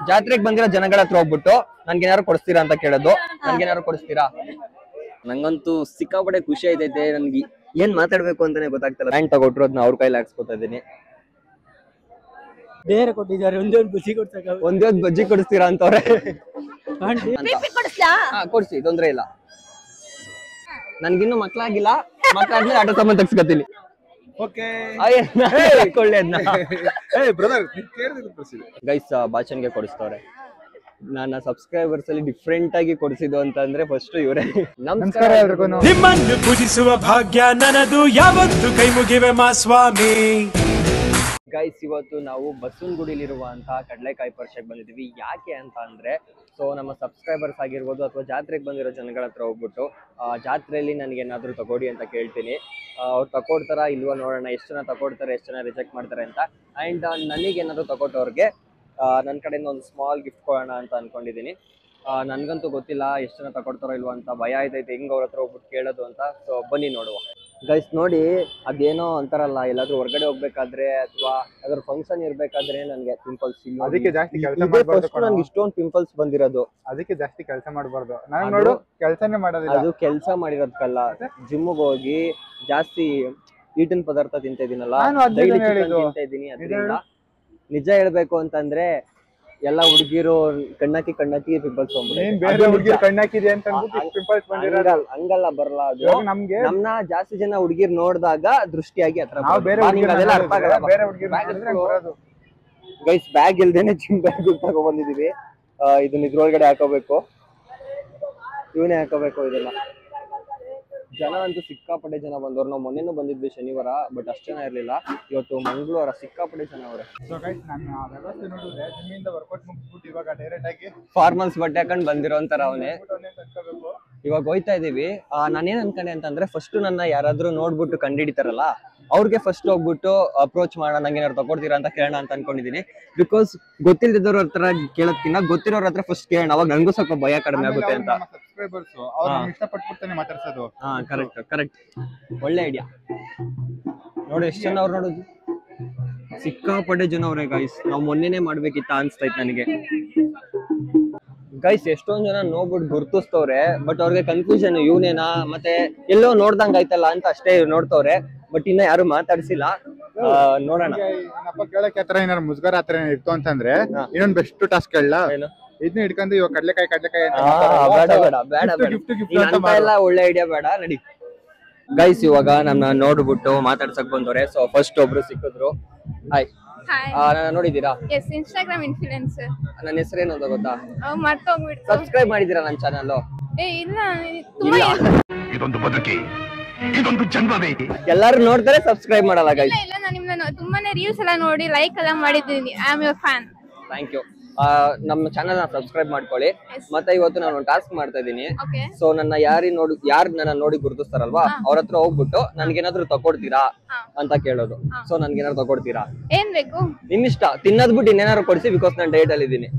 ಜಾತ್ರೆಗೆ ಬಂದಿರೋ ಜನಗಳ ಹತ್ರ ಹೋಗ್ಬಿಟ್ಟು ನನ್ಗೇನಾರು ಕೊಡಿಸ್ತೀರಾ ಅಂತ ಕೇಳೋದು. ನನ್ಗೇನಾರು ಕೊಡಿಸ್ತೀರಾ? ನಂಗಂತೂ ಸಿಕ್ಕಾಪಟ್ಟೆ ಖುಷಿ ಆಯ್ತೈತೆ. ನನ್ಗೆ ಏನ್ ಮಾತಾಡ್ಬೇಕು ಅಂತಾನೆ ಗೊತ್ತಾಗ್ತಿಲ್ಲ. ಹ್ಯಾಂಡ್ ತಗೊಟ್ರು ಅದನ್ನ ಅವ್ರ ಕೈಲಿ ಹಾಕ್ಸ್ಕೊತಾ ಇದೀನಿ. ಬೇರೆ ಕೊಟ್ಟಿದ್ದಾರೆ, ಒಂದೇ ಬಜ್ಜಿ ಕೊಡ್ಸಕ. ಒಂದೇ ಬಜ್ಜಿ ಕೊಡಿಸ್ತೀರಾ ಅಂತವ್ರೆ. ಕೊಡ್ಸಿ, ತೊಂದ್ರೆ ಇಲ್ಲ. ನನ್ಗಿನ್ನು ಮಕ್ಳಾಗಿಲ್ಲ, ಮಕ್ಳಾದ್ಮೇಲೆ ಆಟೋ ಸಾಮಾನ್ ತಗ್ಸ್ಕೊತೀನಿ. ಗೈಸ್ ಭಾಷಣ್ಗೆ ಕೊಡಿಸ್ತವ್ರೆ. ನನ್ನ ಸಬ್ಸ್ಕ್ರೈಬರ್ಸ್ ಅಲ್ಲಿ ಡಿಫ್ರೆಂಟ್ ಆಗಿ ಕೊಡಿಸಿದ್ದು ಅಂತಂದ್ರೆ ಫಸ್ಟ್ ಇವರೇ. ನಮಸ್ಕಾರ ಎಲ್ರಿಗೂ. ನಿಮ್ಮನ್ನು ಪೂಜಿಸುವ ಭಾಗ್ಯ ನನ್ನದು, ಯಾವತ್ತು ಕೈ ಮುಗಿವೆ ಮಾ ಸ್ವಾಮಿ. ಗೈಸ್ ಇವತ್ತು ನಾವು ಬಸವನಗುಡಿಲಿರುವಂತಹ ಕಡಲೆಕಾಯಿ ಪರಿಷೆಗೆ ಬಂದಿದ್ದೀವಿ. ಯಾಕೆ ಅಂತ ಅಂದ್ರೆ, ಸೊ ನಮ್ಮ ಸಬ್ಸ್ಕ್ರೈಬರ್ಸ್ ಆಗಿರ್ಬೋದು ಅಥವಾ ಜಾತ್ರೆಗೆ ಬಂದಿರೋ ಜನಗಳ ಹತ್ರ ಹೋಗ್ಬಿಟ್ಟು ಜಾತ್ರೆಯಲ್ಲಿ ನನಗೇನಾದ್ರೂ ತಗೊಡಿ ಅಂತ ಕೇಳ್ತೀನಿ. ಅವ್ರು ತಗೊಡ್ತಾರ ಇಲ್ವಾ ನೋಡೋಣ, ಎಷ್ಟು ಜನ ತಗೊಡ್ತಾರೆ, ಎಷ್ಟು ಜನ ರಿಜೆಕ್ಟ್ ಮಾಡ್ತಾರೆ ಅಂತ. ಆ್ಯಂಡ್ ನನಗೇನಾದ್ರು ತಗೊಟ್ಟವ್ರಿಗೆ ನನ್ನ ಕಡೆಯಿಂದ ಒಂದು ಸ್ಮಾಲ್ ಗಿಫ್ಟ್ ಕೊಡೋಣ ಅಂತ ಅನ್ಕೊಂಡಿದ್ದೀನಿ. ನನ್ಗಂತೂ ಗೊತ್ತಿಲ್ಲ ಎಷ್ಟು ಜನ ತಗೊಡ್ತಾರೋ ಇಲ್ವಾ ಅಂತ, ಭಯ ಆಯ್ತೈತೆ ಹೆಂಗ್ ಅವ್ರ ಹತ್ರ ಹೋಗ್ಬಿಟ್ಟು ಕೇಳೋದು ಅಂತ. ಸೊ ಬನ್ನಿ ನೋಡುವ. ಗೈಸ್ ನೋಡಿ, ಅದೇನೋ ಅಂತಾರಲ್ಲ, ಎಲ್ಲಾದ್ರೂ ಹೊರಗಡೆ ಹೋಗ್ಬೇಕಾದ್ರೆ ಅಥವಾ ಯಾವ್ದಾದ್ರು ಫಂಕ್ಷನ್ ಇರ್ಬೇಕಾದ್ರೆ ನನ್ಗೆ ಪಿಂಪಲ್ಸ್ ಇಲ್ಲ. ಅದಕ್ಕೆ ಜಾಸ್ತಿ ಕೆಲಸ ಮಾಡಬಾರ್ದು. ನನ್ಗೆ ಇಷ್ಟೊಂದು ಪಿಂಪಲ್ಸ್ ಬಂದಿರೋದು. ಅದಕ್ಕೆ ಜಾಸ್ತಿ ಕೆಲಸ ಮಾಡಬಾರ್ದು. ನಾನು ನೋಡು ಕೆಲಸನೇ ಮಾಡೋದಿಲ್ಲ. ಅದು ಕೆಲಸ ಮಾಡಿರೋದಕ್ಕಲ್ಲ, ಜಿಮ್ಗೆ ಹೋಗಿ ಜಾಸ್ತಿ ಈಟಿನ ಪದಾರ್ಥ ತಿಂತಾ ಇದೀನಲ್ಲ, ತಿಂತಾ ಇದೀನಿ. ಅದರಿಂದ ನಿಜ ಹೇಳ್ಬೇಕು ಅಂತಂದ್ರೆ ಎಲ್ಲಾ ಹುಡುಗಿರು ಕಣ್ಣಾಕಿ ಪಿಂಪಲ್ಸ್ ಹಂಗಲ್ಲ ಬರಲ್ಲ. ಅದು ನಮ್ನ ಜಾಸ್ತಿ ಜನ ಹುಡುಗಿರ್ ನೋಡಿದಾಗ ದೃಷ್ಟಿಯಾಗಿ ಹತ್ರ ಗೈಸ್ ಬ್ಯಾಗ್ ಇಲ್ದೇನೆ ಜಿಮ್ ಬ್ಯಾಗ್ ತಗೊ ಬಂದಿದೀವಿ. ಇದನ್ನ ಇದ್ರೊಳಗಡೆ ಹಾಕೋಬೇಕು, ಇವನೇ ಹಾಕೋಬೇಕು. ಇದೆಲ್ಲ ಜನ ಅಂತೂ ಸಿಕ್ಕಾಪಟ್ಟೆ ಜನ ಬಂದವ್ರು. ನಾವು ಮೊನ್ನೆನೂ ಬಂದಿದ್ವಿ ಶನಿವಾರ, ಬಟ್ ಅಷ್ಟು ಜನ ಇರ್ಲಿಲ್ಲ. ಇವತ್ತು ಮಂಗಳವಾರ ಸಿಕ್ಕಾಪಟ್ಟೆ ಜನ ಅವ್ರೆ. ಫಾರ್ಮಲ್ಸ್ ಬಟ್ಟೆ ಹಾಕೊಂಡ್ ಬಂದಿರೋ ಅಂತಾರ ಅವನೇ. ಇವಾಗ ಹೋಯ್ತಾ ಇದೀವಿ. ನಾನೇನ್ ಅನ್ಕೊಂಡೆ ಅಂತಂದ್ರೆ, ಫಸ್ಟ್ ನನ್ನ ಯಾರಾದ್ರೂ ನೋಡ್ಬಿಟ್ಟು ಕಂಡಿಡಿತಾರಲ್ಲ ಅವ್ರಿಗೆ ಫಸ್ಟ್ ಹೋಗ್ಬಿಟ್ಟು ಅಪ್ರೋಚ್ ಮಾಡೋಣ, ನಂಗೆ ಏನಾದ್ರು ತಗೊಡ್ತೀರಾ ಅಂತ ಕೇಳೋಣ ಅಂತ ಅನ್ಕೊಂಡಿದೀನಿ. ಬಿಕಾಸ್ ಗೊತ್ತಿಲ್ದಿದ್ದವ್ರ ಹತ್ರ ಕೇಳೋದ್ಕಿನ್ನ ಗೊತ್ತಿರೋರ ಹತ್ರ ಫಸ್ಟ್ ಕೇಳೋಣ, ಅವಾಗ ನಂಗೂ ಸ್ವಲ್ಪ ಭಯ ಕಡಿಮೆ ಆಗುತ್ತೆ ಅಂತ. ಹಾ ಕರೆಕ್ಟ್ ಒಳ್ಳೆ ಐಡಿಯಾ. ನೋಡಿ ಎಷ್ಟು ಜನ ಅವ್ರು ನೋಡೋದು, ಸಿಕ್ಕಾಪಟ್ಟೆ ಜನ ಅವ್ರೆ ಗೈಸ್. ನಾವು ಮೊನ್ನೆನೆ ಮಾಡ್ಬೇಕಿತ್ತ ಅನ್ಸ್ತೈತ್ ನನಗೆ. ಗೈಸ್ ಎಷ್ಟೊಂದ್ ಜನ ನೋಡ್ಬಿಟ್ಟು ಗುರ್ತಿಸ್ತವ್ರೆ, ಬಟ್ ಅವ್ರಿಗೆ ಕನ್ಫ್ಯೂಷನ್, ಇವನೇನಾ ಮತ್ತೆ ಎಲ್ಲೋ ನೋಡ್ದಂಗ ಆಯ್ತಲ್ಲ ಅಂತ ಅಷ್ಟೇ ನೋಡ್ತವ್ರೆ. ಬಟ್ ಇನ್ನ ಯಾರು ಮಾತಾಡ್ಸಿಲ್ಲ, ನೋಡೋಣ. ಕೇಳಕ್ಕೆ ಹತ್ರ ಏನಾರು ಮುಜುಗರ ಹತ್ರ ಇತ್ತು ಅಂತಂದ್ರೆ ಇನ್ನೊಂದ್ ಬೆಸ್ಟ್ ಟಾಸ್ಕ್ ಹೇಳ, ಇದನ್ನ ಹಿಡ್ಕೊಂಡು ಇವಾಗ ಕಡ್ಲೆಕಾಯಿ ಎಲ್ಲ ಒಳ್ಳೆ ಐಡಿಯಾ ಬೇಡ, ನಡಿ. ಗೈಸ್ ಇವಾಗ ನನ್ನ ನೋಡ್ಬಿಟ್ಟು ಮಾತಾಡ್ಸಕ್ ಬಂದವ್ರೆ. ಸೊ ಫಸ್ಟ್ ಒಬ್ರು ಸಿಕ್ಕಿದ್ರು. ಹಾಯ್, ನೋಡಿದೀರಾ? Instagram influencer. ನನ್ನ ಹೆಸರೇನು ಅಂತ ಗೊತ್ತಾ? ಮರ್ತೋಗ್ಬಿಟ್ಟು. ಸಬ್ಸ್ಕ್ರೈಬ್ ಮಾಡಿದೀರಾ ನನ್ನ ಚಾನಲ್? ಇದೊಂದು ಬದುಕಿ, ಇದೊಂದು ಜನ್ಮವೇ. ಎಲ್ಲರೂ ನೋಡ್ತಾರೆ, ಸಬ್ಸ್ಕ್ರೈಬ್ ಮಾಡಲ್ಲ ಗೈಸ್. ಇಲ್ಲ, ನಾನು ನಿಮ್ಮನ್ನ ತುಂಬಾನೇ ರೀಲ್ಸ್ ಎಲ್ಲ ನೋಡಿ ಲೈಕ್ ಎಲ್ಲ ಮಾಡಿದ್ದೀನಿ. I am your fan. Thank you. ನಮ್ಮ ಚಾನಲ್ ನ ಸಬ್ಸ್ಕ್ರೈಬ್ ಮಾಡ್ಕೊಳ್ಳಿ. ಮತ್ತೆ ಇವತ್ತು ನಾನು ಒಂದು ಟಾಸ್ಕ್ ಮಾಡ್ತಾ ಇದ್ದೀನಿ. ಸೊ ನನ್ನ ಯಾರು ನನ್ನ ನೋಡಿ ಗುರುತಿಸ್ತಾರಲ್ವಾ ಅವ್ರ ಹತ್ರ ಹೋಗ್ಬಿಟ್ಟು ನನ್ಗೇನಾದ್ರು ತಗೊಡ್ತೀರಾ ಅಂತ ಕೇಳೋದು. ಸೊ ನನ್ಗೇನಾದ್ರು ತಗೊಡ್ತೀರಾ? ಏನ್ ಬೇಕು? ನಿಮ್ ಇಷ್ಟ, ತಿನ್ನೋದ್ ಬಿಟ್ಟು ಇನ್ನೇನಾದ್ರು ಕೊಡಿಸಿ, ಬಿಕಾಸ್ ನಾನು ಡಯಟ್ ಅಲ್ಲಿ ಇದ್ದೀನಿ.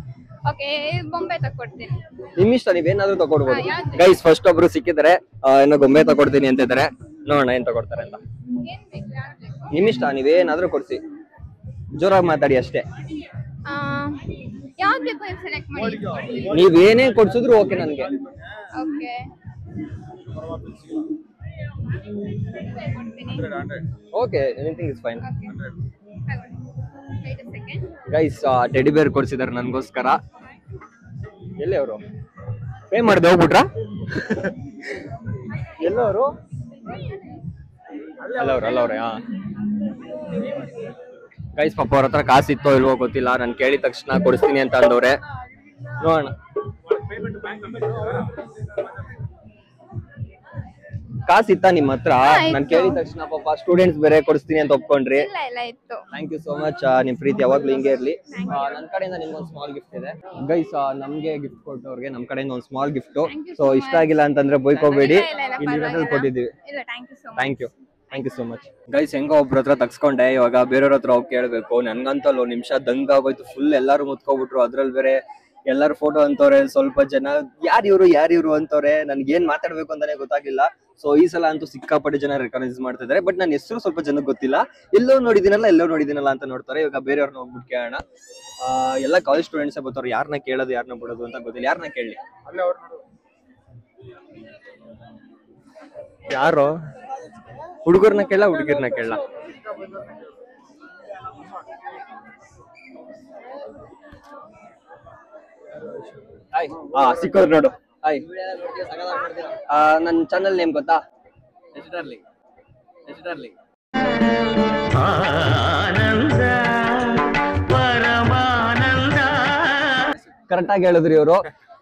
ಬೊಂಬೆ ತಗೊಡ್ತೀನಿ. ನಿಮ್ ಇಷ್ಟ, ನೀವೇನಾದ್ರು ತಗೊಡ್ಬೋದು. ಗೈಸ್ ಫಸ್ಟ್ ಒಬ್ರು ಸಿಕ್ಕಿದ್ರೆ ಏನೋ ಗೊಂಬೆ ತಗೊಡ್ತೀನಿ ಅಂತ ಇದಾರೆ. ನೋಡೋಣ ಏನ್ ತಗೊಡ್ತಾರೆ ಅಂತ. ನಿಮ್ ಇಷ್ಟ, ನೀವೇನಾದ್ರೂ ಕೊಡ್ಸಿ, ಜೋರಾಗಿ ಮಾತಾಡಿ ಅಷ್ಟೇ. ಯಾವ್ದು ಬೇಕು ಸೆಲೆಕ್ಟ್ ಮಾಡಿ. ನೀವೇನೇ ಕೊಡ್ಸಿದ್ರು ಓಕೆ ನನ್ಗೆ. Okay, anything is fine. Guys teddy ಬೇರ್ ಕೊಡ್ಸಿದಾರೆ ನನ್ಗೋಸ್ಕರ. ಎಲ್ಲಿ ಅವರು ಪೇ ಮಾಡ್ದೆ ಹೋಗ್ಬಿಟ್ರಾ? ಎಲ್ಲವರು ಅಲ್ಲವ್ರೆ. ಹಾ ಗೈಸ್ ಪಾಪ ಅವ್ರ ಹತ್ರ ಕಾಸಿತ್ತೋ ಇಲ್ವೋ ಗೊತ್ತಿಲ್ಲ, ನಾನು ಕೇಳಿದ ತಕ್ಷಣ ಕೊಡಿಸ್ತೀನಿ ಅಂತ ಅಂದವ್ರೆ. ನೋಡೋಣ. ಕಾಸಿತ್ತ ನಿಮ್ಮ ಹತ್ರ? ನಾನು ಕೇಳಿದ ತಕ್ಷಣ ಪಾಪ ಸ್ಟೂಡೆಂಟ್ಸ್ ಬೇರೆ ಕೊಡಿಸ್ತೀನಿ ಅಂತ ಒಪ್ಕೊಂಡ್ರಿ. Thank you so much. ನಿಮ್ ಪ್ರೀತಿ ಯಾವಾಗ್ಲೂ ಹಿಂಗೆ ಇರ್ಲಿ. ನನ್ನ ಕಡೆಯಿಂದ ನಿಮ್ಗೊಂದು ಸ್ಮಾಲ್ ಗಿಫ್ಟ್ ಇದೆ ಗೈಸ್. ನಮ್ಗೆ ಗಿಫ್ಟ್ ಕೊಟ್ಟವ್ರಿಗೆ ನಮ್ಮ ಕಡೆಯಿಂದ ಒಂದು ಸ್ಮಾಲ್ ಗಿಫ್ಟ್. ಸೊ ಇಷ್ಟ ಆಗಿಲ್ಲ ಅಂತಂದ್ರೆ ಬೈಕೋಬೇಡಿ, ಇಲ್ಲಿ ಕೊಟ್ಟಿದ್ದೀವಿ. Thank you so much. Guys ಹೆಂಗೋ ಒಬ್ರ ಹತ್ರ ತಗ್ಸ್ಕೊಂಡೆ, ಇವಾಗ ಬೇರೆಯವ್ರ ಹತ್ರ ಹೋಗಿ ಕೇಳ್ಬೇಕು. ನನ್ಗಂತೂ 1 ನಿಮಿಷ ದಂಗ ಆಗೋಯ್ತು. ಫುಲ್ ಎಲ್ಲಾರು ಮುತ್ಕೋಬಿಟ್ರು. ಅದ್ರಲ್ಲಿ ಬೇರೆ ಎಲ್ಲರೂ ಫೋಟೋ ಅಂತವ್ರೆ, ಸ್ವಲ್ಪ ಜನ ಯಾರಿವ್ರು ಅಂತವ್ರೆ. ನನ್ಗೆ ಏನ್ ಮಾತಾಡ್ಬೇಕು ಅಂತಾನೆ ಗೊತ್ತಾಗಿಲ್ಲ. ಸೊ ಈ ಸಲ ಅಂತೂ ಸಿಕ್ಕಾಪಟ್ಟೆ ಜನ ರೆಕಗ್ನೈಸ್ ಮಾಡ್ತಾ ಇದಾರೆ. ಬಟ್ ನನ್ನ ಹೆಸರು ಸ್ವಲ್ಪ ಜನಕ್ಕೆ ಗೊತ್ತಿಲ್ಲ. ಎಲ್ಲೋ ನೋಡಿದಿನಲ್ಲ ಅಂತ ನೋಡ್ತಾರೆ. ಇವಾಗ ಬೇರೆಯವ್ರನ್ನ ಹೋಗ್ಬಿಟ್ಟು ಕೇಳೋಣ. ಎಲ್ಲ ಕಾಲೇಜ್ ಸ್ಟೂಡೆಂಟ್ಸ್ ಬರ್ತಾರೆ. ಯಾರನ್ನ ಕೇಳೋದು ಯಾರನ್ನ ಬಿಡೋದು ಅಂತ ಗೊತ್ತಿಲ್ಲ. ಯಾರನ್ನ ಕೇಳಿ? ಯಾರು ಹುಡುಗರ್ನ ಕೇಳ ಹುಡುಗಿರ್ನ ಕೇಳ? ಸಿಕ್ಕೋರ್ ನೋಡು. ಹಾಯ್, ನನ್ನ ಚಾನಲ್ ನೇಮ್ ಗೊತ್ತಾ? ಕರೆಕ್ಟ್ ಆಗಿ ಹೇಳಿದ್ರಿ ಇವರು.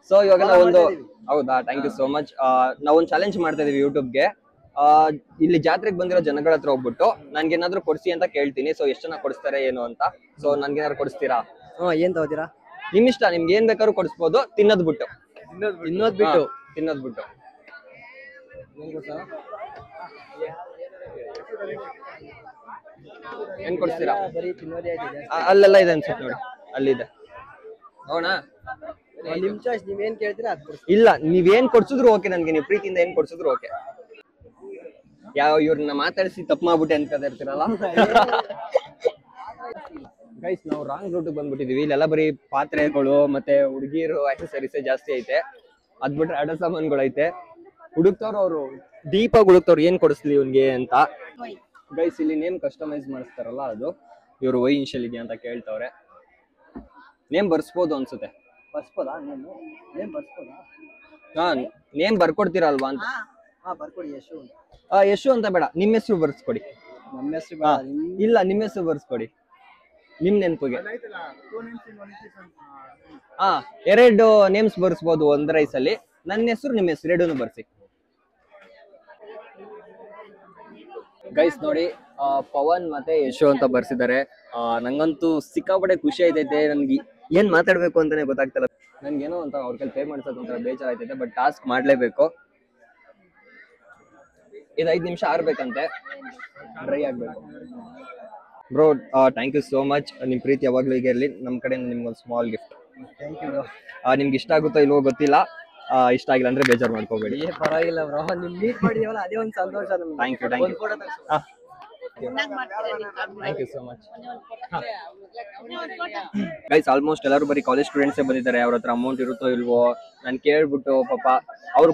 ಸೊ ಇವಾಗ ನಾವೊಂದು, ಹೌದಾ, ಥ್ಯಾಂಕ್ ಯು ಸೋ ಮಚ್. ನಾವೊಂದು ಚಾಲೆಂಜ್ ಮಾಡ್ತಾ ಇದೀವಿ ಯೂಟ್ಯೂಬ್ಗೆ. ಇಲ್ಲಿ ಜಾತ್ರೆಗೆ ಬಂದಿರೋ ಜನಗಳ ಹತ್ರ ಹೋಗ್ಬಿಟ್ಟು ನನ್ಗೇನಾದ್ರು ಕೊಡ್ಸಿ ಅಂತ ಕೇಳ್ತೀನಿ. ಸೊ ಎಷ್ಟು ಜನ ಕೊಡಿಸ್ತಾರೆ ಏನು ಅಂತ. ಸೊ ನನ್ಗೇನಾದ್ರು ಕೊಡಿಸ್ತೀರಾ? ಏನ್ ತಗೋತೀರಾ? ನಿಮ್ ಇಷ್ಟ, ನಿಮ್ಗೆ ಏನ್ ಬೇಕಾದ್ರೂ ಕೊಡಿಸ್ಬೋದು, ತಿನ್ನೋದ್ ಬಿಟ್ಟು. ಏನ್ ಕೊಡಿಸ್ತೀರಾ? ಅಲ್ಲೆಲ್ಲ ಇದೆ ಅನ್ಸುತ್ತೆ ನೋಡಿ, ಅಲ್ಲಿದೆ ನೋಡ. ನಿಮ್ ಚಾಯ್ಸ್, ನೀವೇನ್ ಕೇಳ್ತೀರಾ ಅದ್ ಕೊಡ್ಸಿ. ಇಲ್ಲ, ನೀವೇನ್ ಕೊಡ್ಸಿದ್ರು ಓಕೆ ನನ್ಗೆ. ನೀವು ಪ್ರೀತಿಯಿಂದ ಏನ್ ಕೊಡ್ಸಿದ್ರು ಓಕೆ. ಇವ್ರನ್ನ ಮಾತಾಡಿಸಿ ತಪ್ಪು ಮಾಡ್ಬಿಟ್ಟೆ ಅನ್ಕೋತಾ ಇರ್ತೀರಲ್ಲ. ಗೈಸ್, ನಾವು ರಾಂಗ್ ರೂಟ್ ಬಂದ್ಬಿಟ್ಟಿದೀವಿ. ಇಲ್ಲೆಲ್ಲ ಬರೀ ಪಾತ್ರೆಗಳು ಮತ್ತೆ ಹುಡುಗಿರು ಆಕ್ಸೆಸರೀಸ್ ಜಾಸ್ತಿ ಐತೆ. ಅದ್ ಬಿಟ್ರೆ ಅಡ ಸಾಮಾನುಗಳು ಐತೆ. ಹುಡುಕ್ತವ್ರು, ಅವರು ಡೀಪ್ ಆಗಿ ಹುಡುಕ್ತವ್ರು ಏನ್ ಕೊಡಿಸ್ಲಿ ಇವ್ನಿಗೆ ಅಂತ. ಗೈಸ್, ಇಲ್ಲಿ ನೇಮ್ ಕಸ್ಟಮೈಸ್ ಮಾಡಿಸ್ತಾರಲ್ಲ, ಅದು ಇವ್ರು ವೈ ಇನ್ಶಿಯಲ್ ಇದೆಯಾ ಅಂತ ಕೇಳ್ತವ್ರೆ. ನೇಮ್ ಬರ್ಸ್ಬೋದು ಅನ್ಸುತ್ತೆ. ಬರ್ಸ್ಬೋದಾ? ನೇಮ್ ಬರ್ಸ್ಬೋದಾ? ಹಾ, ನೇಮ್ ಬರ್ಕೊಡ್ತೀರಲ್ವಾ ಅಂತ. ಬರ್ಕೊಡಿ. ಯಶು ಅಂತ ಬೇಡ, ನಿಮ್ಮ ಹೆಸರು ಬರ್ಸ್ಕೊಡಿ. ನಮ್ಮ ಹೆಸರು ಇಲ್ಲ, ನಿಮ್ಮ ಹೆಸರು ಬರ್ಸ್ಕೊಡಿ, ನಿಮ್ ನೆನಪಿಗೆ. ಎರಡು ನೇಮ್ಸ್ ಬರ್ಸ್ಬೋದು ಒಂದ್ ರೈಸ್ ಅಲ್ಲಿ. ನನ್ನ ಹೆಸರು, ನಿಮ್ಮ ಹೆಸರು ಎರಡೂ ಬರ್ಸಿ. ಗೈಸ್ ನೋಡಿ, ಪವನ್ ಮತ್ತೆ ಯಶು ಅಂತ ಬರ್ಸಿದ್ದಾರೆ. ನಂಗಂತೂ ಸಿಕ್ಕಾಪಟ್ಟೆ ಖುಷಿ ಆಯ್ತೈತೆ. ನನ್ಗೆ ಏನ್ ಮಾತಾಡ್ಬೇಕು ಅಂತಾನೆ ಗೊತ್ತಾಗ್ತಲ್ಲ. ನನ್ಗೇನೋ ಅಂತ ಅವ್ರ ಕೈಲಿ ಪೇ ಮಾಡ್ಸೋದು ಒಂಥರ ಬೇಜಾರಾಯ್ತೈತೆ. ಬಟ್ ಟಾಸ್ಕ್ ಮಾಡ್ಲೇಬೇಕು. ಇದು 5 ನಿಮಿಷ ಆರ್ಬೇಕಂತೆ, ಡ್ರೈ ಆಗ್ಬೇಕು. Bro, thank you so much. ನಿಮ್ ಪ್ರೀತಿ ಯಾವಾಗ್ಲೂ ಹೀಗೆ ಇರ್ಲಿ. ನಮ್ ಕಡೆ ನಿಮ್ಗೊಂದು small gift. Thank you bro. ನಿಮ್ಗೆ ಇಷ್ಟ ಆಗುತ್ತೋ ಇಲ್ವೋ ಗೊತ್ತಿಲ್ಲ. ಇಷ್ಟ ಆಗಿಲ್ಲ ಅಂದ್ರೆ ಬೇಜಾರು ಮಾಡ್ಕೋಬೇಡಿ. ಪರವಾಗಿಲ್ಲ ಬ್ರೋ, ನಿಮ್ ಮೀಟ್ ಮಾಡಿದೀವಲ್ಲ ಅದೇ ಒಂದು ಸಂತೋಷ ನಮ್ಗೆ. Thank you so much. Guys, almost ಎಲ್ಲರೂ ಬರೀ ಕಾಲೇಜ್ ಸ್ಟೂಡೆಂಟ್ಸೇ ಬಂದಿದ್ದಾರೆ. ಅವ್ರ ಹತ್ರ ಅಮೌಂಟ್ ಇರುತ್ತೋ ಇಲ್ವೋ ನಾನು ಕೇಳ್ಬಿಟ್ಟು, ಪಾಪ ಅವ್ರು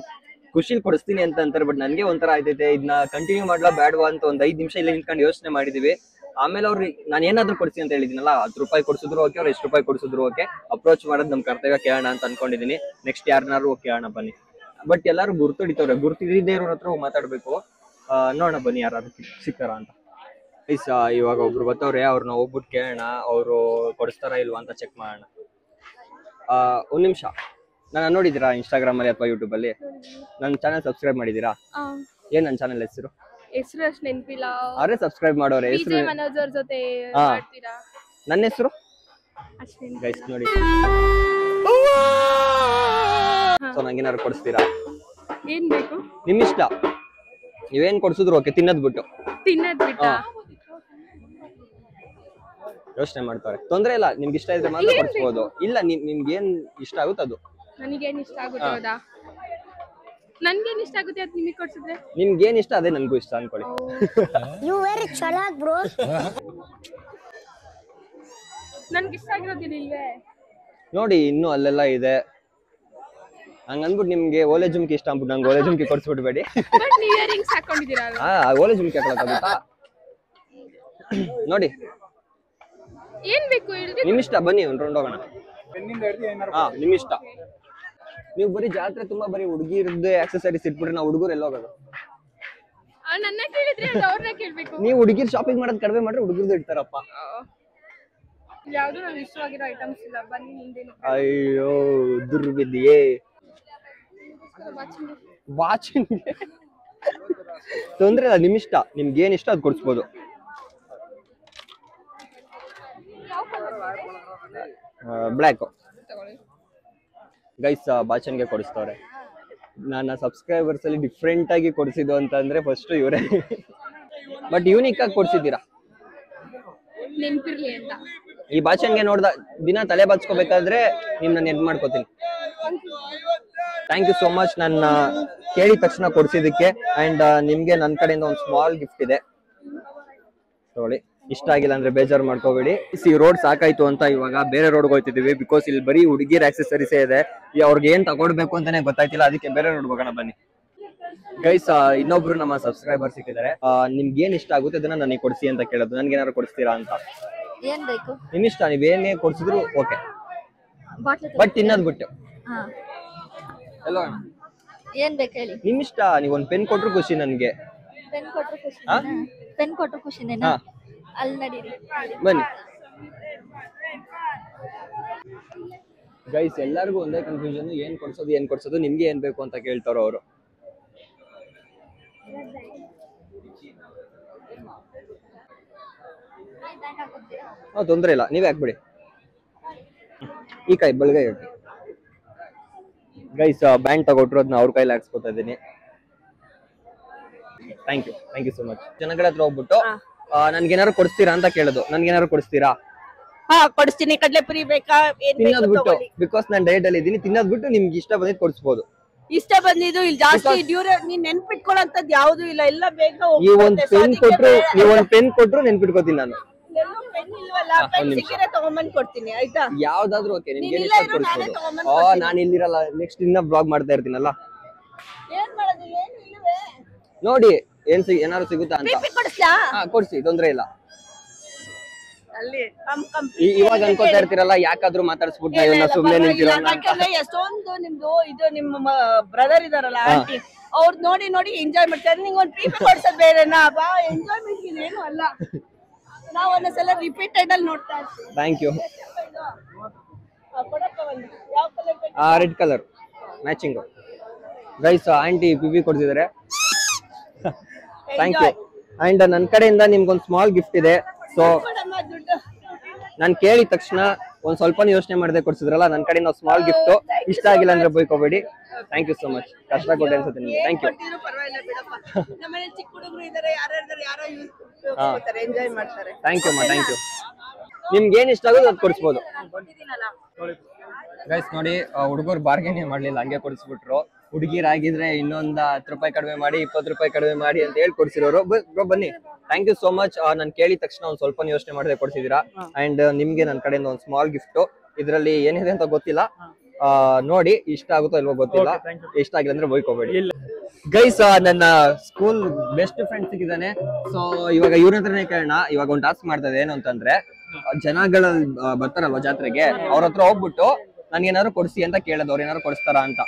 ಖುಷಿಲ್ ಕೊಡಿಸ್ತೀನಿ ಅಂತ ಅಂತಾರೆ. ಬಟ್ ನನ್ಗೆ ಒಂಥರ ಆಯ್ತೈತೆ, ಇದನ್ನ ಕಂಟಿನ್ಯೂ ಮಾಡ್ಲಾ ಬೇಡವಾ ಅಂತ ಒಂದ್ 5 ನಿಮಿಷ ಇಲ್ಲಿ ನಿಂತ್ಕೊಂಡು ಯೋಚನೆ ಮಾಡಿದೀವಿ. ಆಮೇಲೆ ಅವ್ರು ನಾನು ಏನಾದ್ರು ಕೊಡ್ಸಿ ಅಂತ ಹೇಳಿದಿನಲ್ಲ, 10 ರೂಪಾಯಿ ಕೊಡ್ಸಿದ್ರು ಓಕೆ, ಅವ್ರು ಎಷ್ಟು ರೂಪಾಯಿ ಕೊಡ್ಸಿದ್ರು ಓಕೆ. ಅಪ್ರೋಚ್ ಮಾಡೋದು ನಮ್ ಕರ್ತವ್ಯ, ಕೇಳೋಣ ಅಂತ ಅನ್ಕೊಂಡಿದೀನಿ. ನೆಕ್ಸ್ಟ್ ಯಾರನ್ನಾರು ಕೇಳೋಣ ಬನ್ನಿ. ಬಟ್ ಎಲ್ಲಾರು ಗುರ್ತಿಡಿತವ್ರೆ. ಗುರ್ತಿಡಿದೇ ಇರೋರ ಹತ್ರ ಮಾತಾಡ್ಬೇಕು. ನೋಡೋಣ ಬನ್ನಿ ಯಾರು ಸಿಕ್ತಾರ ಅಂತ. ಗೈಸ್, ಇವಾಗ ಒಬ್ರು ಬರ್ತವ್ರೆ. ಅವ್ರನ್ನ ಹೋಗ್ಬಿಟ್ಟು ಕೇಳೋಣ, ಅವರು ಕೊಡಿಸ್ತಾರ ಇಲ್ವಾ ಅಂತ ಚೆಕ್ ಮಾಡೋಣ. ಒಂದ್ ನಿಮಿಷ. ನಾನು ನೋಡಿದೀರಾ ಇನ್ಸ್ಟಾಗ್ರಾಮ್ ಅಲ್ಲಿ ಅಥವಾ ಯೂಟ್ಯೂಬ್ ಅಲ್ಲಿ? ನನ್ನ ಚಾನಲ್ ಸಬ್ಸ್ಕ್ರೈಬ್ ಮಾಡಿದೀರಾ? ಏನ್ ನನ್ನ ಚಾನಲ್ ಹೆಸರು? ಅಷ್ಟು ನೆನಪಿಲ್ಲ. ಅವರೇ ಸಬ್ಸ್ಕ್ರೈಬ್ ಮಾಡೋರೆ. ಹೆಸರು ಮನೋಜ್ ಅವ್ರ ಜೊತೆ ಮಾಡ್ತೀರಾ? ನನ್ನ ಹೆಸರು ಅಷ್ಟೇ. ಗೈಸ್ ನೋಡಿ. ಸೊ ನಂಗೇನಾದ್ರು ಕೊಡಿಸ್ತೀರಾ? ಏನ್ ಬೇಕು? ನಿಮ್ ಇಷ್ಟ, ನೀವೇನ್ ಕೊಡ್ಸಿದ್ರು ಓಕೆ. ತಿನ್ನೋದ್ ಬಿಟ್ಟು ಯೋಚನೆ ಮಾಡ್ತಾರೆ, ತೊಂದ್ರೆ ಇಲ್ಲ. ನಿಮ್ಗೆ ಇಷ್ಟ ಇದ್ರೆ ಮಾತ್ರ ಕೊಡ್ಸ್ಬೋದು. ಇಲ್ಲ, ನಿಮ್ಗೆ ಏನ್ ಇಷ್ಟ ಆಗುತ್ತೆ ಅದು. ನನಗೇನ್ ಇಷ್ಟ ಆಗುತ್ತೆ ಹೌದಾ? ನನ್ಗೇನ್ ಇಷ್ಟ ಆಗುತ್ತೆ ಅದು ನಿಮಗೆ ಕೊಡ್ಸಿದ್ರೆ? ನಿಮ್ಗೆ ಏನ್ ಇಷ್ಟ ಅದೇ ನನ್ಗೂ ಇಷ್ಟ ಅನ್ಕೊಳ್ಳಿ. ಯು ವೆರಿ ಚಲಾಕ್ ಬ್ರೋ. ನನ್ಗೆ ಇಷ್ಟ ಆಗಿರೋದಿಲ್ವೇ? ನೋಡಿ, ಇನ್ನು ಅಲ್ಲೆಲ್ಲ ಇದೆ. ಹಂಗಂದ್ಬಿಟ್ಟು ನಿಮ್ಗೆ ಓಲೆ ಜುಮ್ಕಿ ಇಷ್ಟ ಅಂದ್ಬಿಟ್ಟು ನಂಗೆ ಓಲೆ ಜುಮ್ಕಿ ಕೊಡ್ಸ್ಬಿಡ್ಬೇಡಿ. ಬಟ್ ನೀವು ಇಯರಿಂಗ್ಸ್ ಹಾಕೊಂಡಿದ್ದೀರಲ್ಲ? ಓಲೆ ಜುಮ್ಕಿ ಹಾಕೊಳಕ್ಕಾಗುತ್ತಾ? ನೋಡಿ, ಏನ್ ಬೇಕು ಹೇಳಿ? ನಿಮ್ ಇಷ್ಟ, ಬನ್ನಿ ಒಂದ್ ರೌಂಡ್ ಹೋಗೋಣ. ನಿಮ್ ಇಷ್ಟ. ನೀವು ಬರೀ ಜಾತ್ರೆ ತುಂಬಾ ಬರೀ ಹುಡುಗಿರದ್ದು ಆಕ್ಸೆಸರೀಸ್ ಇಟ್ಬಿಟ್ರೆ ನಾವು ಹುಡುಗರು ಎಲ್ಲ ಹೋಗೋದು? ನನ್ನ ಕೇಳಿದ್ರೆ ಅದು ಅವ್ರನ್ನ ಕೇಳ್ಬೇಕು. ನೀವು ಹುಡುಗಿರ್ ಶಾಪಿಂಗ್ ಮಾಡೋದು ಕಡಿಮೆ ಮಾಡ್ರೆ ಹುಡುಗರದ್ದು ಇಡ್ತಾರಪ್ಪ. ಯಾವ್ದು ನನಗೆ ಇಷ್ಟವಾಗಿರೋ ಐಟಮ್ಸ್ ಇಲ್ಲ. ಬನ್ನಿ ನಿಂದೇನು. ಅಯ್ಯೋ ದುರ್ವಿಧಿಯೇ. ವಾಚಿಂಗ್ ತೊಂದ್ರೆ ಇಲ್ಲ, ನಿಮ್ ಇಷ್ಟ. ನಿಮ್ಗೆ ಏನ್ ಇಷ್ಟ ಅದ್ ಕೊಡ್ಸ್ಬೋದು. ಬ್ಲ್ಯಾಕ್. ಗೈಸ್, ಬಾಚನ್ಗೆ ಕೊಡಿಸ್ತವ್ರೆ. ನನ್ನ ಸಬ್ಸ್ಕ್ರೈಬರ್ಸ್ ಅಲ್ಲಿ ಡಿಫ್ರೆಂಟ್ ಆಗಿ ಕೊಡಿಸಿದ್ದು ಅಂತಂದ್ರೆ ಫಸ್ಟ್ ಇವರೇ. ಬಟ್ ಯೂನಿಕ್ ಆಗಿ ಕೊಡ್ಸಿದ್ದೀರಾ. ನೆನ್ಪಿರ್ಲಿ ಅಂತ. ಈ ಭಾಷೆಗೆ ನೋಡ್ದ ದಿನ ತಲೆ ಬಾಚ್ಕೋಬೇಕಾದ್ರೆ ನಿಮ್ನ ನೆನ್ಪು ಮಾಡ್ಕೋತೀನಿ. ಥ್ಯಾಂಕ್ ಯು ಸೋ ಮಚ್ ನನ್ನ ಕೇಳಿದ ತಕ್ಷಣ ಕೊಡ್ಸಿದಕ್ಕೆ. ಅಂಡ್ ನಿಮ್ಗೆ ನನ್ನ ಕಡೆಯಿಂದ ಒಂದು ಸ್ಮಾಲ್ ಗಿಫ್ಟ್ ಇದೆ ನೋಡಿ. ಇಷ್ಟ ಆಗಿಲ್ಲ ಅಂದ್ರೆ ಬೇಜಾರು ಮಾಡ್ಕೋಬೇಡಿ. ಈ ರೋಡ್ ಸಾಕಾಯ್ತು ಅಂತ ಇವಾಗ ಬೇರೆ ರೋಡ್ಗೆ ಹೋಗ್ತಿದೀವಿ. ಬಿಕಾಸ್ ಇಲ್ಲಿ ಬರೀ ಹುಡುಗಿರ್ ಆಕ್ಸೆಸರೀಸೇ ಇದೆ. ಅವ್ರಿಗೆ ಏನ್ ತಗೊಡ್ಬೇಕು ಅಂತಾನೆ ಗೊತ್ತಾಯ್ತಿಲ್ಲ, ಅದಕ್ಕೆ ಬೇರೆ ರೋಡ್ ಹೋಗೋಣ ಬನ್ನಿ. ಗೈಸ್ ಇನ್ನೊಬ್ರು ನಮ್ಮ ಸಬ್ಸ್ಕ್ರೈಬರ್ ಸಿಕ್ಕಿದ್ದಾರೆ. ನಿಮ್ಗೆ ಏನ್ ಇಷ್ಟ ಆಗುತ್ತೆ ಅದನ್ನ ನನಗೆ ಕೊಡ್ಸಿ ಅಂತ ಕೇಳೋದು. ನನ್ಗೆ ಏನಾದ್ರು ಕೊಡಿಸ್ತೀರಾ ಅಂತ. ಏನ್ ಬೇಕು? ನಿಮ್ ಇಷ್ಟ, ನೀವೇನೇ ಕೊಡ್ಸಿದ್ರು ಓಕೆ, ಬಟ್ ತಿನ್ನೋದ್ ಬಿಟ್ಟು. ಎಲ್ಲೋ ಏನ್ ಬೇಕು ಹೇಳಿ. ನಿಮ್ ಇಷ್ಟ, ನೀವ್ ಒಂದ್ ಪೆನ್ ಕೊಟ್ರು ಖುಷಿ ನನ್ಗೆ. ಪೆನ್ ಕೊಟ್ರು ಖುಷಿ. ಪೆನ್ ಕೊಟ್ರು ಖುಷಿನೇನಾ? ಅಲ್ಲಿ ನಡೀರಿ ಬನ್ನಿ. ಗೈಸ್ ಎಲ್ಲರಿಗೂ ಒಂದೇ ಕನ್ಫ್ಯೂಷನ್, ಏನ್ ಕೊಡ್ಸೋದು ನಿಮ್ಗೆ ಏನ್ ಬೇಕು ಅಂತ ಕೇಳ್ತಾರೋ ಅವರು. ತೊಂದ್ರೆ ಇಲ್ಲ, ನೀವೇ ಹಾಕ್ಬಿಡಿ. ಈ ಕೈ ಬಲ್ಗೈ ಹಾಕಿ. ಗೈಸ್ ಬ್ಯಾಂಡ್ ತಗೊಟ್ರು ಅದನ್ನ ಅವ್ರ ಕೈಲಿ ಹಾಕ್ಸ್ಕೊತಾ ಇದೀನಿ. Thank you so much. ಜನಗಳ ಹತ್ರ ಹೋಗ್ಬಿಟ್ಟು ನನ್ಗೇನಾರು ಕೊಡಿಸ್ತೀರಾ ಅಂತ ಕೇಳೋದು. ನನ್ಗೇನಾರು ಕೊಡಿಸ್ತೀರಾ? ಹಾ ಕೊಡಿಸ್ತೀನಿ. ಕಡ್ಲೆಪುರಿ ಬೇಕಾ? ತಿನ್ನೋದ್ ಬಿಟ್ಟು, ಬಿಕಾಸ್ ನಾನು ಡಯಟ್ ಅಲ್ಲಿ ಇದ್ದೀನಿ. ತಿನ್ನೋದ್ ಬಿಟ್ಟು ನಿಮ್ಗೆ ಇಷ್ಟ ಬಂದಿದ್ದು ಕೊಡಿಸ್ಬೋದು. ಇಷ್ಟ ಬಂದಿದ್ದು ಇಲ್ಲಿ ಜಾಸ್ತಿ ನೀನ್ ನೆನ್ಪಿಟ್ಕೊಳ್ಳೋಂಥದ್ದು ಯಾವ್ದು ಇಲ್ಲ, ಎಲ್ಲ ಬೇಗ ನೀವ್ ಒಂದ್ ಪೆನ್ ಕೊಟ್ರು ನೆನ್ಪಿಟ್ಕೋತೀನಿ ನಾನು. ಪೆನ್ ಇಲ್ವಲ್ಲ, ಪೆನ್ ಸಿಕ್ಕಿದ್ರೆ ತಗೊಂಬಂದ್ ಕೊಡ್ತೀನಿ ಆಯ್ತಾ? ಯಾವ್ದಾದ್ರು ಓಕೆ, ನಿಮ್ಗೆ ಇಷ್ಟ ಕೊಡಿಸ್ಬೋದು. ನಾನು ಇಲ್ಲಿರಲ್ಲ, ನೆಕ್ಸ್ಟ್ ಇನ್ನ ಬ್ಲಾಗ್ ಮಾಡ್ತಾ ಇರ್ತೀನಲ್ಲ. ಏನ್ ಮಾಡೋದು? ಏನು ಇಲ್ವೇ? ನೋಡಿ ಏನಾದ್ರು ಸಿಗುತ್ತಾ ಅಂತ. ಕೊಡಿಸ್ಲಾ? ಕೊಡ್ಸಿ, ತೊಂದ್ರೆ ಇಲ್ಲ. ಅಲ್ಲಿ ಇವಾಗ ಅನ್ಕೋತಾ ಇರ್ತೀರಲ್ಲ, ಯಾಕಾದ್ರೂ ಮಾತಾಡ್ಸ್ಬಿಟ್ಟು ಇವನ್ನ ಸುಮ್ನೆ ನಿಂತಿರೋಣ. ಎಷ್ಟೊಂದು ನಿಮ್ದು ಇದು ನಿಮ್ಮ ಬ್ರದರ್ ಇದಾರಲ್ಲ ಆಂಟಿ, ಅವ್ರು ನೋಡಿ ನೋಡಿ ಎಂಜಾಯ್ ಮಾಡ್ತಾರೆ. ನಿಂಗೆ ಒಂದ್ ಪೀಪಿ ಕೊಡ್ಸೋದ್ ಬೇರೆನಾ? ಬಾ, ಎಂಜಾಯ್ಮೆಂಟ್ ಏನು ಅಲ್ಲ. ನಾವ್ ಒಂದೊಂದ್ಸಲ ರಿಪೀಟೆಡ್ ಅಲ್ಲಿ ನೋಡ್ತಾ ಇರ್ತೀವಿ. Thank you. ಕೊಡಪ್ಪ ಒಂದು. ಯಾವ ಕಲರ್ ಬೇಕು? Red colour matching. Guys aunty ಪಿಪಿ ಕೊಡ್ತಿದ್ದಾರೆ. Thank you. ಅಂಡ್ ನನ್ನ ಕಡೆಯಿಂದ ನಿಮ್ಗೊಂದು ಸ್ಮಾಲ್ ಗಿಫ್ಟ್ ಇದೆ. ಸೊ ನಾನು ಕೇಳಿದ ತಕ್ಷಣ ಒಂದ್ ಸ್ವಲ್ಪ ಯೋಚನೆ ಮಾಡದೆ ಕೊಡ್ಸಿದ್ರಲ್ಲ, ನನ್ನ ಕಡೆಯಿಂದ ಸ್ಮಾಲ್ ಗಿಫ್ಟ್. ಇಷ್ಟ ಆಗಿಲ್ಲ ಅಂದ್ರೆ ಬೈಕೋಬೇಡಿ. Thank you so much. ಕಷ್ಟ ಕೊಟ್ಟೆ ಅನ್ಸುತ್ತೆ ನಿಮ್ಗೆ. Thank you. ಪರವಾಗಿಲ್ಲ ಬಿಡಪ್ಪ. ನಮ್ಮನೆ ಚಿಕ್ಕ ಹುಡುಗರು ಇದಾರೆ, ಯಾರೋ ಯೂಸ್ ಮಾಡ್ತಾರೆ, ಎಂಜಾಯ್ ಮಾಡ್ತಾರೆ. Thank you. ನಿಮ್ಗೆ ಏನ್ ಇಷ್ಟ ಆಗೋದು ಅದು ಕೊಡಿಸ್ಬೋದು. ಗೈಸ್ ನೋಡಿ, ಹುಡುಗರು ಬಾರ್ಗೇನೆ ಮಾಡ್ಲಿಲ್ಲ, ಹಂಗೆ ಕೊಡಿಸ್ಬಿಟ್ರು. ಹುಡುಗಿರಾಗಿದ್ರೆ ಇನ್ನೊಂದ್ 10 ರೂಪಾಯಿ ಕಡಿಮೆ ಮಾಡಿ, 20 ರೂಪಾಯಿ ಕಡಿಮೆ ಮಾಡಿ ಅಂತ ಹೇಳಿ ಕೊಡ್ಸಿರೋರು. ಬನ್ನಿ. Thank you so much. ನಾನು ಕೇಳಿದ ತಕ್ಷಣ ಒಂದ್ ಸ್ವಲ್ಪ ಯೋಚನೆ ಮಾಡದೆ ಕೊಡ್ಸಿದೀರಾ. ಅಂಡ್ ನಿಮ್ಗೆ ನನ್ನ ಕಡೆಯಿಂದ ಒಂದು ಸ್ಮಾಲ್ ಗಿಫ್ಟ್. ಇದ್ರಲ್ಲಿ ಏನಿದೆ ಅಂತ ಗೊತ್ತಿಲ್ಲ, ನೋಡಿ ಇಷ್ಟ ಆಗುತ್ತೋ ಇಲ್ವೋ ಗೊತ್ತಿಲ್ಲ. ಇಷ್ಟ ಆಗಿಲ್ಲ ಅಂದ್ರೆ ಬೈಕೋಬೇಡಿ. ಗೈಸ್ ನನ್ನ ಸ್ಕೂಲ್ ಬೆಸ್ಟ್ ಫ್ರೆಂಡ್ ಸಿಕ್ಕಿದ್ದಾನೆ. ಸೊ ಇವಾಗ ಇವ್ರ ಹತ್ರನೇ ಕೇಳೋಣ. ಇವಾಗ ಒಂದು ಟಾಸ್ಕ್ ಮಾಡ್ತಾ ಇದೆ. ಏನು ಅಂತಂದ್ರೆ, ಜನಗಳು ಬರ್ತಾರಲ್ವಾ ಜಾತ್ರೆಗೆ, ಅವ್ರ ಹತ್ರ ಹೋಗ್ಬಿಟ್ಟು ನನ್ಗೇನಾದ್ರು ಕೊಡ್ಸಿ ಅಂತ ಕೇಳೋದು. ಅವ್ರ ಏನಾದ್ರು ಕೊಡಿಸ್ತಾರ ಅಂತ.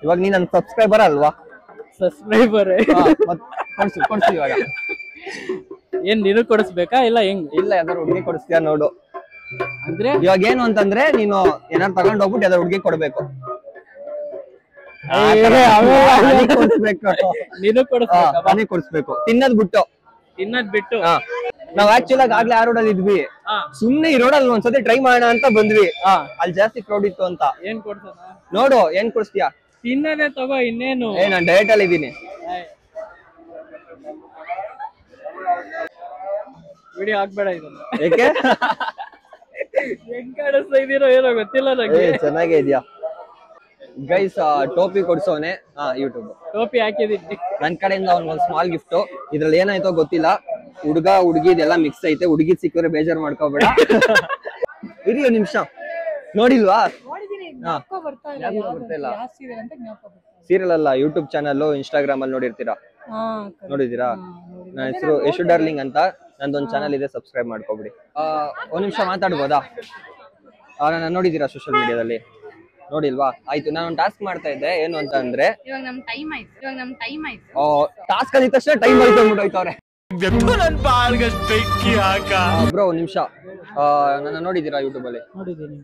ಇವಾಗ ನೀ ನನ್ ಸಬ್ಸ್ಕ್ರೈಬರ್ ಅಲ್ವಾ? ಸಬ್ಸ್ಕ್ರೈಬರ್ ಕೊಡ್ಸಿ ಇವಾಗ. ಏನ್ ನೀನು ಕೊಡಿಸ್ಬೇಕಾ ಇಲ್ಲ ಹೆಂಗ್? ಇಲ್ಲ, ಯಾವ್ದಾರು ಹುಡುಗಿ ಕೊಡಿಸ್ತೀಯ ನೋಡು. ಅಂದ್ರೆ ಇವಾಗ ಏನು ಅಂತಂದ್ರೆ, ನೀನು ಏನಾದ್ರು ತಗೊಂಡ್ ಹೋಗ್ಬಿಟ್ಟು ಯಾವ್ದಾರು ಹುಡುಗಿ ಕೊಡ್ಬೇಕು. ನೀನು ಕೊಡಿಸ್ಬೇಕು. ತಿನ್ನದ್ ಬಿಟ್ಟು. ನಾವ್ ಆಕ್ಚುಲಿ ಆಗ್ಲೇ ಆ ರೋಡಲ್ಲಿ ಇದ್ವಿ. ಸುಮ್ನೆ ಈ ರೋಡಲ್ಲಿ ಒಂದ್ಸತಿ ಟ್ರೈ ಮಾಡೋಣ ಅಂತ ಬಂದ್ವಿ. ಅಲ್ಲಿ ಜಾಸ್ತಿ ಕ್ರೌಡ್ ಇತ್ತು ಅಂತ. ಏನ್ ಕೊಡ್ತಾನ ನೋಡು, ಏನ್ ಕೊಡಿಸ್ತೀಯಾ? ತಿನ್ನದೇ ತಗೋ, ಇನ್ನೇನು. ನಾನ್ ಡಯಟ್ ಅಲ್ಲಿ ಇದೀನಿ. ವಿಡಿಯೋ ಹಾಕ್ಬೇಡ ಇದನ್ನ. ಏಕೆ? ಹೆಂಗ್ ಕಾಣಿಸ್ತಾ ಇದೀರೋ ಏನೋ ಗೊತ್ತಿಲ್ಲ ನಂಗೆ. ಚೆನ್ನಾಗೇ ಇದೆಯಾ? ಗೈಸ್ ಟೋಪಿ ಕೊಡ್ಸೋನೆ. ಯೂಟ್ಯೂಬ್ ಟೋಪಿ ಹಾಕಿದೀನಿ. ನನ್ ಕಡೆಯಿಂದ ಅವ್ನಿಗೊಂದು ಸ್ಮಾಲ್ ಗಿಫ್ಟ್. ಇದ್ರಲ್ಲಿ ಏನಾಯ್ತೋ ಗೊತ್ತಿಲ್ಲ, ಹುಡುಗ ಹುಡುಗಿದೆಲ್ಲ ಮಿಕ್ಸ್ ಐತೆ. ಹುಡುಗಿ ಸಿಕ್ಕಿದ್ರೆ ಬೇಜಾರ್ ಮಾಡ್ಕೋಬೇಡ. ಇರಿ ಒಂದ್ ನಿಮಿಷ. ನೋಡಿಲ್ವಾ? ಸೀರಿಯಲ್ ಅಲ್ಲ, ಯೂಟ್ಯೂಬ್ ಚಾನಲ್, ಇನ್ಸ್ಟಾಗ್ರಾಮ್ ಅಲ್ಲಿ ನೋಡಿರ್ತೀರಾ. ನೋಡಿದೀರಾ? ನನ್ನ ಹೆಸರು ಯಶು ಡಾರ್ಲಿಂಗ್ ಅಂತ. ನಂದೊಂದು ಚಾನಲ್ ಇದೆ, ಸಬ್ಸ್ಕ್ರೈಬ್ ಮಾಡ್ಕೊಬಿಡಿ. ಒಂದ್ ನಿಮಿಷ ಮಾತಾಡ್ಬೋದಾ? ನಾನು ನೋಡಿದೀರಾ ಸೋಷಿಯಲ್ ಮೀಡಿಯಾದಲ್ಲಿ? ನೋಡಿಲ್ವಾ? ಆಯ್ತು, ನಾನು ಒಂದು ಟಾಸ್ಕ್ ಮಾಡ್ತಾ ಇದ್ದೆ. ಏನು ಅಂತ ಅಂದ್ರೆ, ಟಾಸ್ಕ್ ಅಂದಿದ ತಕ್ಷಣ ಟೈಮ್ ಹೋಯ್ತವ್ರೆ. ಬ್ರೋ ಒಂದ್ ನಿಮಿಷ. ನನ್ನ ನೋಡಿದೀರಾ ಯೂಟ್ಯೂಬ್ ಅಲ್ಲಿ? ನೋಡಿದ್ದೀನಿ.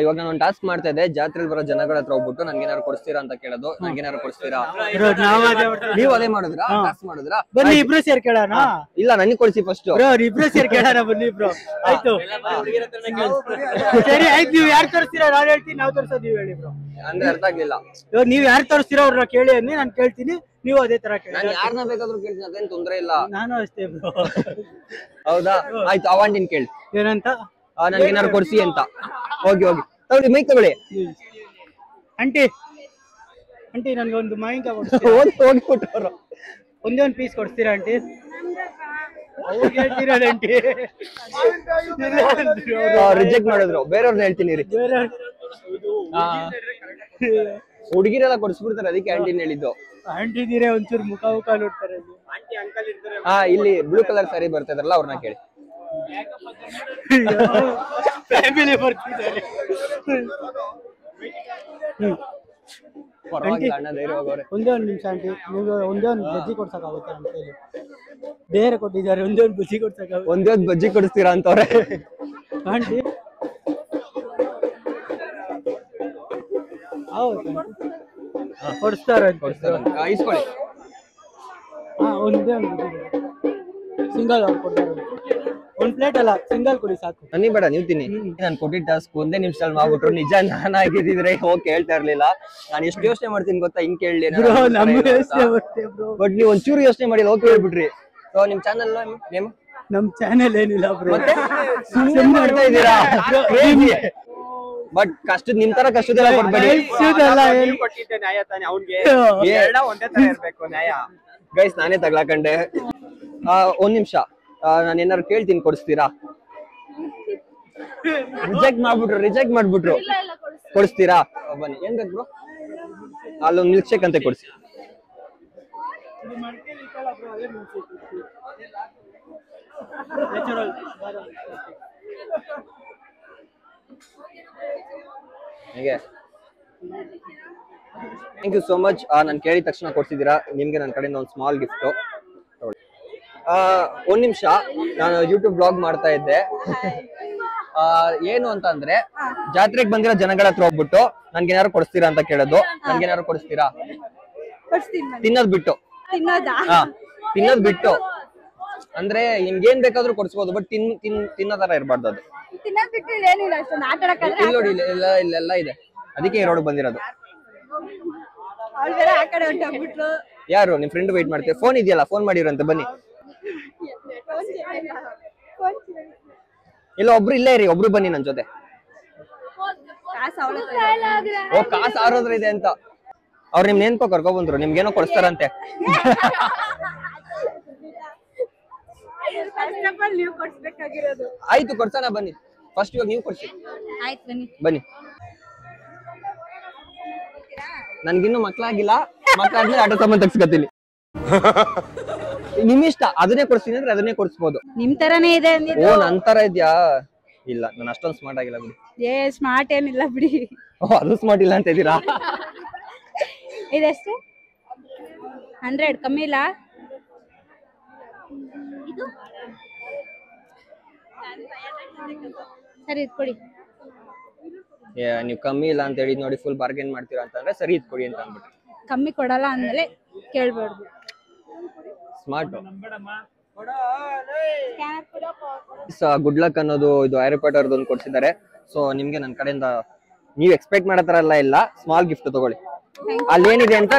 ಇವಾಗ ನಾನು ಒಂದು ಟಾಸ್ಕ್ ಮಾಡ್ತಾ ಇದ್ದೆ. ಜಾತ್ರೆಯಲ್ಲಿ ಬರೋ ಜನಗಳ ಹತ್ರ ಹೋಗ್ಬಿಟ್ಟು ನನ್ಗೇನಾರು ಕೊಡಿಸ್ತೀರಾ ಅಂತ ಕೇಳೋದು. ನನ್ಗೇನಾರು ಕೊಡಿಸ್ತೀರಾ? ನೀವು ಅದೇ ಮಾಡಿದ್ರಾ? ಟಾಸ್ಕ್ ಮಾಡಿದ್ರಾ? ಬನ್ನಿ ಇಬ್ರು ಸೇರ್ ಕೇಳೋಣ. ಇಲ್ಲ, ನನಗೆ ಕೊಡಿಸಿ ಫಸ್ಟ್. ಇಬ್ರು ಸೇರ್ ಕೇಳೋಣ ಬನ್ನಿ ಬ್ರೋ. ಆಯ್ತು ಸರಿ ಆಯ್ತು. ನೀವ್ ಯಾರು ತೋರಿಸ್ತೀರಾ? ನಾನ್ ಹೇಳ್ತೀನಿ. ನಾವ್ ತೋರ್ಸೋದು ನೀವ್ ಹೇಳಿ ಬ್ರೋ. ಅಂದ್ರೆ ಅರ್ಥ ಆಗ್ಲಿಲ್ಲ. ಇವಾಗ ನೀವ್ ಯಾರು ತೋರಿಸ್ತೀರಾ ಅವ್ರನ್ನ ಕೇಳಿ ಅನ್ನಿ, ನಾನ್ ಕೇಳ್ತೀನಿ. ನೀವು ಅದೇ ತರ ಕೇಳಿ. ನಾನು ಯಾರನ್ನ ಬೇಕಾದ್ರೂ ಕೇಳ್ತೀನಿ, ಅದೇನ್ ತೊಂದ್ರೆ ಇಲ್ಲ. ನಾನು ಅಷ್ಟೇ ಬ್ರೋ. ಹೌದಾ? ಆಯ್ತು, ಅವಾಂಟಿನ್ ಕೇಳಿ. ಏನಂತ? ನನ್ಗೆ ಏನಾರು ಕೊಡ್ಸಿ ಅಂತ. ಹೋಗಿ ಹೋಗಿ ತಗೊಳ್ಳಿ, ಮೈಕ್ ತಗೊಳ್ಳಿ. ಆಂಟಿ ಆಂಟಿ ನನ್ಗೆ ಒಂದು ಮಾವಿನಕಾಯಿ ಹೋಗಿ ಹೋಗಿ ಕೊಟ್ಟವ್ರು. ಒಂದೇ ಒಂದು ಪೀಸ್ ಕೊಡ್ತೀರಾ ಆಂಟಿ? ಅವ್ರು ಹೇಳ್ತೀರಾ ಆಂಟಿ? ರಿಜೆಕ್ಟ್ ಮಾಡಿದ್ರು. ಬೇರೆಯವ್ರನ್ನ ಹೇಳ್ತೀನಿ ರೀ. ಹುಡುಗಿರೆಲ್ಲ ಕೊಡಿಸ್ಬಿಡ್ತಾರೆ, ಅದಕ್ಕೆ ಆಂಟಿನ ಹೇಳಿದ್ದು. ಆಂಟಿ ಇದ್ದೀರಾ ಒಂಚೂರು ಮುಖ ನೋಡ್ತಾರೆ. ಇಲ್ಲಿ ಬ್ಲೂ ಕಲರ್ ಸ್ಯಾರಿ ಬರ್ತಿದಾರಲ್ಲ ಅವ್ರನ್ನ ಕೇಳಿ. ಫ್ಯಾಮಿಲಿ ಬರ್ತಿದ್ದಾರೆ. ಅಣ್ಣ ಧೈರ್ಯವಾಗವ್ರೆ. ಒಂದೇ ಒಂದು ನಿಮಿಷ ಆಂಟಿ, ನೀವು ಒಂದೇ ಒಂದು ಬಜ್ಜಿ ಕೊಡ್ಸಕ್ಕಾಗುತ್ತೆ ಅಂತ ಹೇಳಿ ಬೇರೆ ಕೊಟ್ಟಿದ್ದಾರೆ. ಒಂದೇ ಒಂದು ಬಜ್ಜಿ ಕೊಡ್ಸಕ್ಕಾಗುತ್ತೆ. ಒಂದೇ ಒಂದು ಬಜ್ಜಿ ಕೊಡಿಸ್ತೀರಾ ಅಂತವ್ರೆ ಆಂಟಿ. ಹೌದು ಕೊಡಿಸ್ತಾರೆ ಇಸ್ಕೊಳ್ಳಿ. ಒಂದೇ ಒಂದು ಸಿಂಗಲ್ ಅವ್ರು ಕೊಡ್ತಾರೆ. ಒಂದ್ ಪ್ಲೇಟ್ ಅಲ್ಲ, ಸಿಂಗಲ್ ಕೊಡಿ ಸಾಕು. ನನಗೆ ಬೇಡ, ನೀವು ತಿನ್ನಿ. ನಾನು ಕೊಟ್ಟಿದ್ದ ಟಾಸ್ಕ್ ಒಂದೇ ನಿಮಿಷದಲ್ಲಿ ಮಾಡ್ಬಿಟ್ರು. ನಿಜ ನಾನಾಗಿದ್ರೆ ಹೋಗಿ ಕೇಳ್ತಾ ಇರ್ಲಿಲ್ಲ. ನಾನು ಎಷ್ಟು ಯೋಚನೆ ಮಾಡ್ತೀನಿ ಗೊತ್ತಾ, ಹಿಂಗ್ ಕೇಳಲಿ ಬಟ್ ನೀವು ಒಂಚೂರು ಯೋಚನೆ ಮಾಡಿ ಹೋಗಿ ಕೇಳ್ಬಿಟ್ರಿ. ಸೊ ನಿಮ್ ಚಾನಲ್ ನೇಮ್? ನಮ್ ಚಾನೆಲ್ ಏನಿಲ್ಲ ಬ್ರೋ, ಮಾಡ್ತಾ ಇದ್ದೀರಾ ಬಟ್ ಕಷ್ಟದ ನಿಮ್ ತರ ಕಷ್ಟದೆಲ್ಲ ಕೊಡ್ಬೇಡಿ. ಗೈಸ್ ನಾನೇ ತಗ್ಲಾಕಂಡೆ. ಒಂದ್ ನಿಮಿಷ, ನಾನು ಏನಾರು ಕೇಳ್ತೀನಿ, ಕೊಡಿಸ್ತೀರಾ? ರಿಜೆಕ್ಟ್ ಮಾಡ್ಬಿಟ್ರು. ಕೊಡಿಸ್ತೀರಾ? ಬನ್ನಿ. ಏನ್ ಬೇಕು ಬ್ರೋ? ಅಲ್ಲೊಂದು ಮಿಲ್ಕ್ ಶೇಕ್ ಅಂತ ಕೊಡಿಸಿ. ಹೇಗೆ? Thank you so much. ನಾನು ಕೇಳಿದ ತಕ್ಷಣ ಕೊಡ್ಸಿದ್ದೀರಾ. ನಿಮ್ಗೆ ನನ್ನ ಕಡೆಯಿಂದ ಒಂದು ಸ್ಮಾಲ್ ಗಿಫ್ಟ್. ಒಂದ್ ನಿಮಿಷ, ನಾನು ಯೂಟ್ಯೂಬ್ ಬ್ಲಾಗ್ ಮಾಡ್ತಾ ಇದ್ದೆ. ಏನು ಅಂತ ಅಂದ್ರೆ, ಜಾತ್ರೆಗೆ ಬಂದಿರೋ ಜನಗಳ ಹತ್ರ ಹೋಗ್ಬಿಟ್ಟು ನನ್ಗೇನಾರು ಕೊಡಿಸ್ತೀರಾ ಅಂತ ಕೇಳೋದು. ನನ್ಗೇನಾರು ಕೊಡಿಸ್ತೀರಾ? ತಿನ್ನೋದ್ ಬಿಟ್ಟು. ತಿನ್ನೋದ್ ಬಿಟ್ಟು ಅಂದ್ರೆ ನಿಮ್ಗೆ ಏನ್ ಬೇಕಾದ್ರೂ ಕೊಡಿಸ್ಬೋದು, ಬಟ್ ತಿನ್ನೋ ತರ ಇರ್ಬಾರ್ದು ಅದು. ಇಲ್ಲಿ ನೋಡಿ, ಇಲ್ಲೆಲ್ಲ ಇದೆ, ಅದಕ್ಕೆ ಈ ರೋಡ್ ಬಂದಿರೋದು. ಯಾರು ನಿಮ್ ಫ್ರೆಂಡ್ ವೇಟ್ ಮಾಡ್ತೀವಿ? ಫೋನ್ ಇದೆಯಲ್ಲ, ಫೋನ್ ಮಾಡಿರಂತೆ, ಬನ್ನಿ. ಇಲ್ಲ ಒಬ್ರು ಇಲ್ಲೇ ಇರಿ, ಒಬ್ರು ಬನ್ನಿ ನನ್ ಜೊತೆ. ಓ, ಕಾಸು ಆರೋದ್ರ ಇದೆ ಅಂತ ಅವ್ರು ನಿಮ್ ನೆನ್ಪೋ ಕರ್ಕೊ ಬಂದ್ರು. ನಿಮ್ಗೇನೋ ಕೊಡಿಸ್ತಾರಂತೆ. ಆಯ್ತು, ಕೊಡ್ಸೋಣ ಬನ್ನಿ. ಫಸ್ಟ್ ಇವಾಗ ನೀವು ಕೊಡ್ಸಿ. ಬನ್ನಿ. ನನ್ಗಿನ್ನು ಮಕ್ಳಾಗಿಲ್ಲ, ಮಕ್ಳಾದ್ಮೇಲೆ ಆಟೋ ಸಾಮಾನ್ ತಗ್ಸ್ಕೊತೀನಿ. ನಿಮ್ ಇಷ್ಟ, ಅದನ್ನೇ ಕೊಡ್ತೀನಿ ಅಂದ್ರೆ ಅದನ್ನೇ ಕೊಡ್ಸ್ಬೋದು. ನಿಮ್ ತರಾನೇ ಇದೆ. ಓ, ನನ್ ತರ ಇದ್ಯಾ? ಇಲ್ಲ, ನಾನು ಅಷ್ಟೊಂದು ಸ್ಮಾರ್ಟ್ ಆಗಿಲ್ಲ ಬಿಡಿ. ಸ್ಮಾರ್ಟ್ ಏನಿಲ್ಲ ಬಿಡಿ. ಓ, ಅದು ಸ್ಮಾರ್ಟ್ ಇಲ್ಲ ಅಂತ ಇದ್ದೀರಾ? ಇದೆಷ್ಟು? 100 ಕಮ್ಮಿ ಇಲ್ಲ? ಸರಿ ಇದ್ಕೊಡಿ. ನೀವು ಕಮ್ಮಿ ಇಲ್ಲ ಅಂತ ಹೇಳಿ ನೋಡಿ, ಫುಲ್ ಬಾರ್ಗೇನ್ ಮಾಡ್ತೀರಾ ಅಂತಂದ್ರೆ ಸರಿ ಇದ್ಕೊಡಿ ಅಂತ ಅಂದ್ಬಿಟ್ಟು. ಕಮ್ಮಿ ಕೊಡಲ್ಲ ಅಂದ್ಮೇಲೆ ಕೇಳ್ಬಾರ್ದು. ಸ್ಮಾರ್ಟ್. ಗುಡ್ ಲಕ್ ಅನ್ನೋದು ಇದು ಹ್ಯಾರಿ ಪಾಟರ್ ಒಂದು ಕೊಡ್ಸಿದ್ದಾರೆ. ಸೊ ನಿಮ್ಗೆ ನನ್ನ ಕಡೆಯಿಂದ ನೀವ್ ಎಕ್ಸ್ಪೆಕ್ಟ್ ಮಾಡೋ ತರ ಎಲ್ಲ ಇಲ್ಲ, ಸ್ಮಾಲ್ ಗಿಫ್ಟ್ ತಗೊಳ್ಳಿ. ಅಲ್ಲಿ ಏನಿದೆ ಅಂತ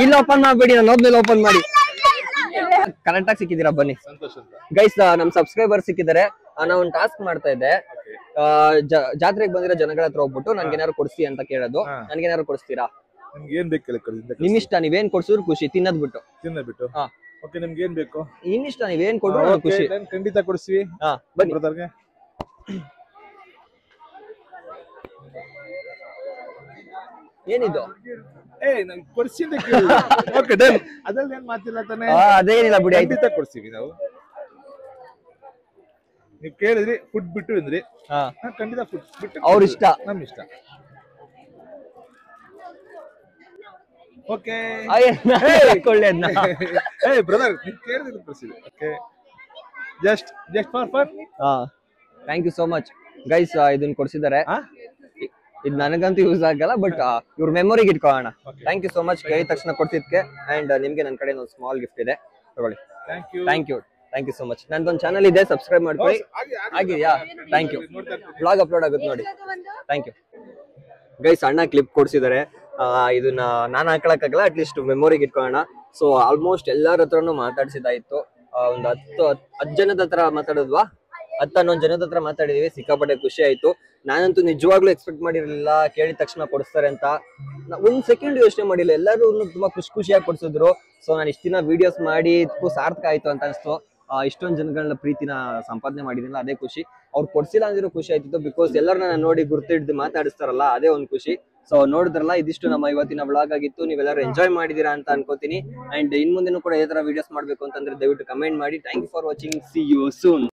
ಇಲ್ಲಿ ಓಪನ್ ಮಾಡ್ಬೇಡಿ, ನಾನು ಹೋದ್ಮೇಲೆ ಓಪನ್ ಮಾಡಿ. ಕರೆಕ್ಟ್ ಆಗಿ ಸಿಕ್ಕಿದ್ದೀರಾ, ಬನ್ನಿ. ಗೈಸ್, ನಮ್ ಸಬ್ಸ್ಕ್ರೈಬರ್ ಸಿಕ್ಕಿದ್ದಾರೆ. ನಾವು ಒಂದು ಟಾಸ್ಕ್ ಮಾಡ್ತಾ ಇದ್ದೆ. ಜಾತ್ರೆಗೆ ಬಂದಿರೋ ಜನಗಳ ಹತ್ರ ಹೋಗ್ಬಿಟ್ಟು ನನ್ಗೇನಾರು ಕೊಡ್ಸಿ ಅಂತ ಕೇಳೋದು. ನನ್ಗೇನಾರು ಕೊಡಿಸ್ತೀರಾ? ಏನ್ ಬೇಕು? ನಿಮ್ ಇಷ್ಟ, ನೀವೇನ್ ಕೊಡ್ಸಿದ್ರು ಖುಷಿ. ತಿನ್ನದ್ ಬಿಟ್ಟು. ಓಕೆ, ನಿಮ್ಗೆ ಏನ್ ಬೇಕು? ನಿಮ್ ಇಷ್ಟ, ನೀವೇನ್ ಕೊಡ್ರು ಖುಷಿ. ಖಂಡಿತ ಕೊಡಿಸ್ವಿ. ಬನ್ನಿ. ಬ್ರದರ್ಗೆ ಏನಿದು? ಅದ್ರಲ್ಲಿ ಏನ್ ಮಾತಿಲ್ಲ ತಾನೆ? ಅದೇನಿಲ್ಲ ಬಿಡಿ, ಖಂಡಿತ ಕೊಡ್ತೀವಿ ನಾವು. ನೀವ್ ಕೇಳಿದ್ರಿ ಫುಡ್ ಬಿಟ್ಟು ಅಂದ್ರಿ, ಖಂಡಿತ ಫುಡ್ ಬಿಟ್ಟು. ಅವ್ರ ಇಷ್ಟ, ನಮ್ ಇಷ್ಟ. ಓಕೆ ಬ್ರದರ್, ನೀವ್ ಕೇಳಿದ್ರಿ ಕೊಡ್ಸಿದ್ವಿ. Okay, just for fun. Thank you so much guys. ಇದನ್ನ ಕೊಡ್ಸಿದ್ದಾರೆ. ಇದು ನನಗಂತೂ ಯೂಸ್ ಆಗಲ್ಲ, ಬಟ್ ಇವ್ರ ಮೆಮೊರಿಗೆ ಇಟ್ಕೊಳ್ಳೋಣ. ಥ್ಯಾಂಕ್ ಯು ಸೋ ಮಚ್ ಕೇಳಿದ ತಕ್ಷಣ ಕೊಡ್ತಿದ್ಕೆ. ಅಂಡ್ ನಿಮ್ಗೆ ನನ್ನ ಕಡೆ ಒಂದು ಸ್ಮಾಲ್ ಗಿಫ್ಟ್ ಇದೆ, ತಗೊಳ್ಳಿ. Thank you so much. ನಂದೊಂದು ಚಾನಲ್ ಇದೆ, ಸಬ್ಸ್ಕ್ರೈಬ್ ಮಾಡ್ಕೊಳ್ಳಿ. ಆಗಿದೆಯಾ? Thank you. ಬ್ಲಾಗ್ ಅಪ್ಲೋಡ್ ಆಗುತ್ತೆ ನೋಡಿ. Thank you guys. ಅಣ್ಣ ಕ್ಲಿಪ್ ಕೊಡ್ಸಿದ್ದಾರೆ. ಇದನ್ನ ನಾನು ಹಾಕೊಳಕ್ಕಾಗಲ್ಲ, ಅಟ್ಲೀಸ್ಟ್ ಮೆಮೊರಿಗೆ ಇಟ್ಕೊಳ್ಳೋಣ. ಸೊ ಆಲ್ಮೋಸ್ಟ್ ಎಲ್ಲರ ಹತ್ರನು ಮಾತಾಡ್ಸಿದಾಯ್ತು. ಒಂದು 10 ಜನದ ಹತ್ರ ಮಾತಾಡಿದ್ವಾ? 11 ಜನದ ಹತ್ರ ಮಾತಾಡಿದೀವಿ. ಸಿಕ್ಕಾಪಟ್ಟೆ ಖುಷಿ ಆಯ್ತು. ನಾನಂತೂ ನಿಜವಾಗ್ಲೂ ಎಕ್ಸ್ಪೆಕ್ಟ್ ಮಾಡಿರಲಿಲ್ಲ ಕೇಳಿದ ತಕ್ಷಣ ಕೊಡಿಸ್ತಾರೆ ಅಂತ. ಒಂದ್ ಸೆಕೆಂಡ್ ಯೋಚನೆ ಮಾಡಿಲ್ಲ. ಎಲ್ಲರೂ ತುಂಬಾ ಖುಷಿಯಾಗಿ ಕೊಡ್ಸಿದ್ರು. ಸೊ ನಾನು ಇಷ್ಟ ದಿನ ವಿಡಿಯೋಸ್ ಮಾಡಿ ಇದಕ್ಕೂ ಸಾರ್ಥಕ ಆಯ್ತು ಅಂತ ಅನಿಸ್ತು. ಇಷ್ಟೊಂದು ಜನಗಳನ್ನ ಪ್ರೀತಿನ ಸಂಪಾದನೆ ಮಾಡಿದಿಲ್ಲ, ಅದೇ ಖುಷಿ. ಅವ್ರು ಕೊಡ್ಸಿಲ್ಲ ಅಂದಿರೋ ಖುಷಿ ಆಯ್ತಿತ್ತು. ಬಿಕಾಸ್ ಎಲ್ಲರನ್ನ ನೋಡಿ ಗುರ್ತಿಡ್ದು ಮಾತಾಡಿಸ್ತಾರಲ್ಲ, ಅದೇ ಒಂದು ಖುಷಿ. ಸೊ ನೋಡಿದ್ರಲ್ಲ, ಇದಿಷ್ಟು ನಮ್ಮ ಇವತ್ತಿನ ವ್ಲಾಗ್ ಆಗಿತ್ತು. ನೀವೆಲ್ಲರೂ ಎಂಜಾಯ್ ಮಾಡಿದೀರಾ ಅಂತ ಅನ್ಕೋತೀನಿ. ಅಂಡ್ ಇನ್ ಮುಂದೆನೂ ಕೂಡ ಇದೇ ತರ ವಿಡಿಯೋಸ್ ಮಾಡ್ಬೇಕು ಅಂತಂದ್ರೆ ದಯವಿಟ್ಟು ಕಮೆಂಟ್ ಮಾಡಿ. Thank you for watching. See you soon.